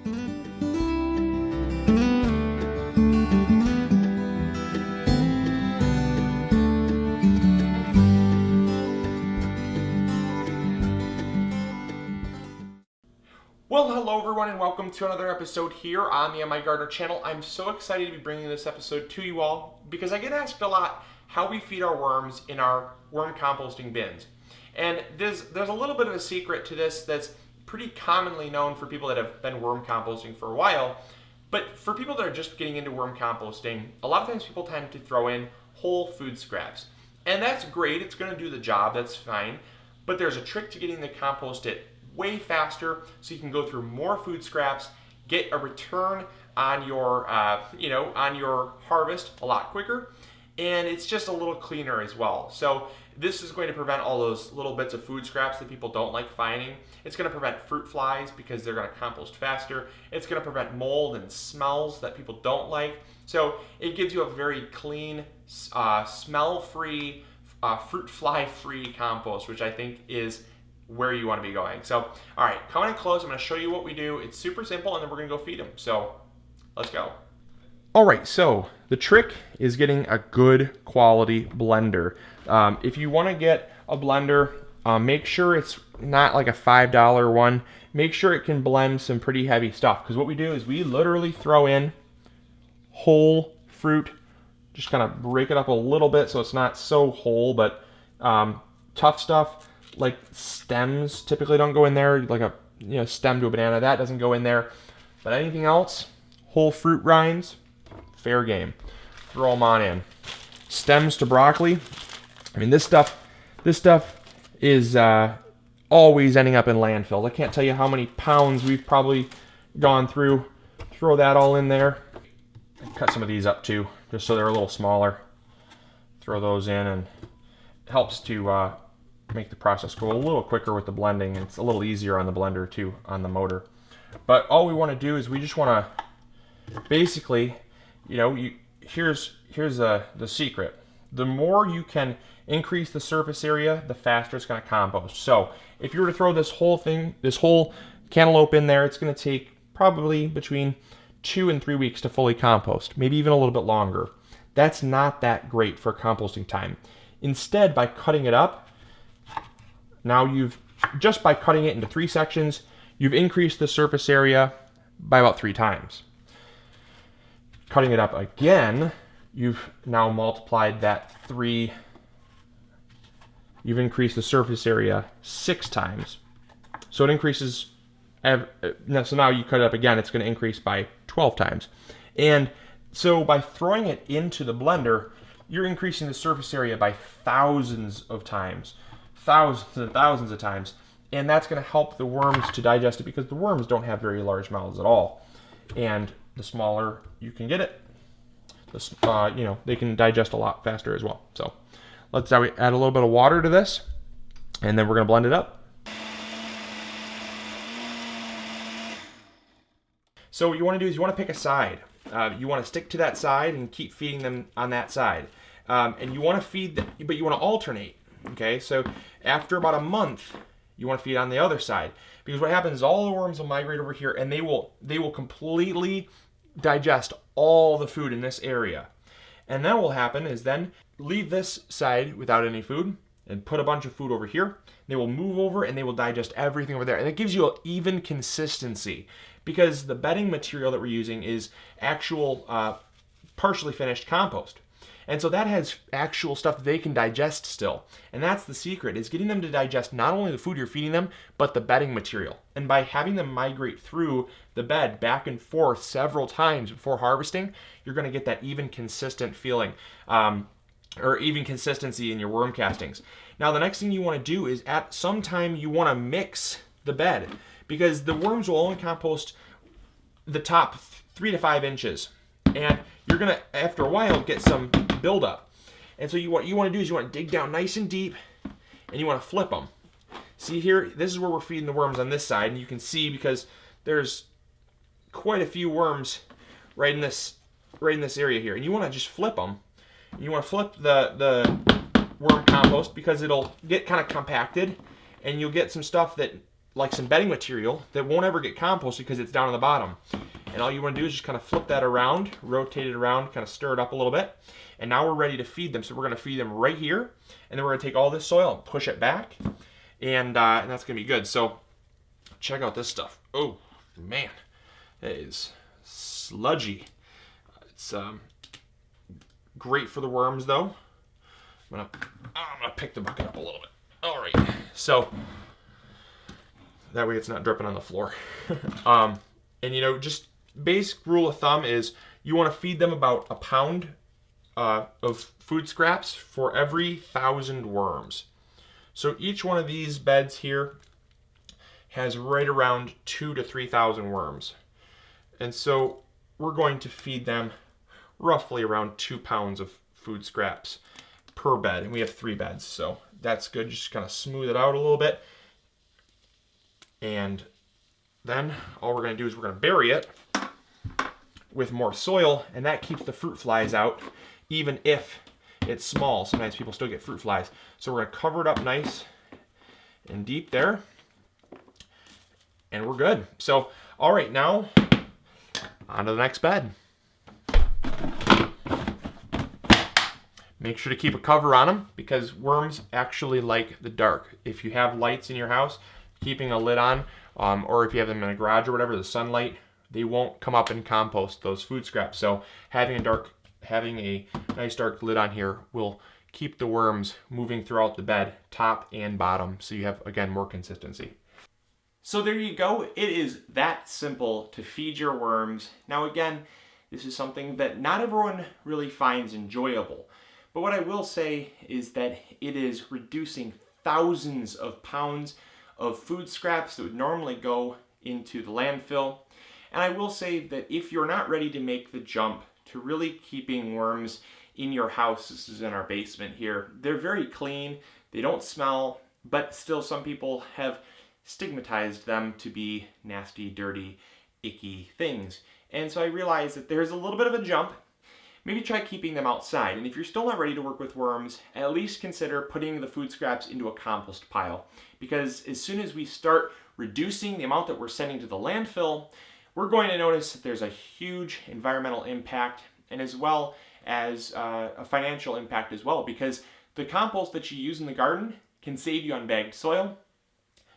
Well, hello everyone and welcome to another episode here on the MIgardener channel. I'm so excited to be bringing this episode to you all because I get asked a lot how we feed our worms in our worm composting bins. And there's a little bit of a secret to this that's pretty commonly known for people that have been worm composting for a while. But for people that are just getting into worm composting, a lot of times people tend to throw in whole food scraps. And that's great, it's gonna do the job, that's fine. But there's a trick to getting the compost way faster, so you can go through more food scraps, get a return on your, on your harvest a lot quicker, and it's just a little cleaner as well. So this is going to prevent all those little bits of food scraps that people don't like finding. It's going to prevent fruit flies because they're going to compost faster. It's going to prevent mold and smells that people don't like. So it gives you a very clean, smell-free, fruit fly-free compost, which I think is where you want to be going. So, all right, coming in close, I'm going to show you what we do. It's super simple, and then we're going to go feed them. So, let's go. All right, so the trick is getting a good quality blender. If you want to get a blender, make sure it's not like a $5 one. Make sure it can blend some pretty heavy stuff, because what we do is we literally throw in whole fruit, just kind of break it up a little bit so it's not so whole, but tough stuff. Like stems typically don't go in there, like a stem to a banana, that doesn't go in there. But anything else, whole fruit rinds, fair game. Throw them on in. Stems to broccoli. I mean, this stuff is always ending up in landfills. I can't tell you how many pounds we've probably gone through. Throw that all in there. Cut some of these up too, just so they're a little smaller. Throw those in, and it helps to make the process go a little quicker with the blending. It's a little easier on the blender too, on the motor. But all we want to do is we just want to basically, here's the secret. The more you can increase the surface area, the faster it's going to compost. So if you were to throw this whole cantaloupe in there, it's going to take probably between 2 and 3 weeks to fully compost, maybe even a little bit longer. That's not that great for composting time. Instead, by cutting it up, now just by cutting it into 3 sections, you've increased the surface area by about 3 times. Cutting it up again, you've now multiplied that 3. You've increased the surface area 6 times. So it increases, so now you cut it up again, it's going to increase by 12 times. And so by throwing it into the blender, you're increasing the surface area by thousands of times. Thousands and thousands of times, and that's going to help the worms to digest it, because the worms don't have very large mouths at all, and the smaller you can get it, they can digest a lot faster as well. So let's add a little bit of water to this, and then we're going to blend it up. So what you want to do is you want to pick a side. You want to stick to that side and keep feeding them on that side, and you want to feed them, but you want to alternate. Okay, so after about a month, you want to feed on the other side, because what happens is all the worms will migrate over here, and they will completely digest all the food in this area. And then what will happen is then leave this side without any food and put a bunch of food over here. They will move over and they will digest everything over there, and it gives you an even consistency, because the bedding material that we're using is actual partially finished compost. And so that has actual stuff that they can digest still. And that's the secret, is getting them to digest not only the food you're feeding them, but the bedding material. And by having them migrate through the bed back and forth several times before harvesting, you're going to get that even consistent feeling, or even consistency in your worm castings. Now the next thing you want to do is at some time you want to mix the bed, because the worms will only compost the top 3 to 5 inches. And you're going to, after a while, get some buildup. And so what you want to do is you want to dig down nice and deep, and you want to flip them. See here, this is where we're feeding the worms on this side, and you can see because there's quite a few worms right in this area here. And you want to just flip them. You want to flip the worm compost, because it'll get kind of compacted, and you'll get some stuff that like some bedding material that won't ever get composted because it's down on the bottom. And all you want to do is just kind of flip that around, rotate it around, kind of stir it up a little bit. And now we're ready to feed them. So we're going to feed them right here. And then we're going to take all this soil and push it back. And that's going to be good. So check out this stuff. Oh, man. It is sludgy. It's great for the worms, though. I'm gonna pick the bucket up a little bit. All right. So that way it's not dripping on the floor. And, you know, just basic rule of thumb is you want to feed them about a pound of food scraps for every 1,000 worms. So each one of these beds here has right around 2,000 to 3,000 worms. And so we're going to feed them roughly around 2 pounds of food scraps per bed. And we have 3 beds, so that's good. Just kind of smooth it out a little bit. And then all we're going to do is we're going to bury it with more soil, and that keeps the fruit flies out, even if it's small. Sometimes people still get fruit flies. So we're going to cover it up nice and deep there, and we're good. So, all right, now on to the next bed. Make sure to keep a cover on them because worms actually like the dark. If you have lights in your house, keeping a lid on, or if you have them in a garage or whatever, the sunlight, they won't come up and compost those food scraps. So having a nice dark lid on here will keep the worms moving throughout the bed, top and bottom, so you have, again, more consistency. So there you go. It is that simple to feed your worms. Now again, this is something that not everyone really finds enjoyable. But what I will say is that it is reducing thousands of pounds of food scraps that would normally go into the landfill. And I will say that if you're not ready to make the jump to really keeping worms in your house, this is in our basement here, they're very clean, they don't smell, but still some people have stigmatized them to be nasty, dirty, icky things. And so I realized that there's a little bit of a jump. Maybe try keeping them outside. And if you're still not ready to work with worms, at least consider putting the food scraps into a compost pile. Because as soon as we start reducing the amount that we're sending to the landfill, we're going to notice that there's a huge environmental impact and as well as a financial impact as well. Because the compost that you use in the garden can save you on bagged soil.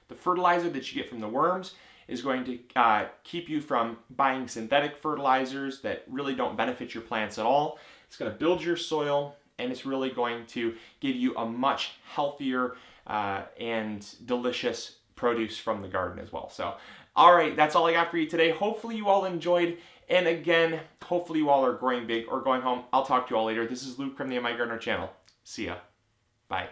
The fertilizer that you get from the worms is going to keep you from buying synthetic fertilizers that really don't benefit your plants at all. It's going to build your soil, and it's really going to give you a much healthier and delicious produce from the garden as well. So, all right, that's all I got for you today. Hopefully you all enjoyed, and again, hopefully you all are growing big or going home. I'll talk to you all later. This is Luke from the MIgardener channel. See ya. Bye.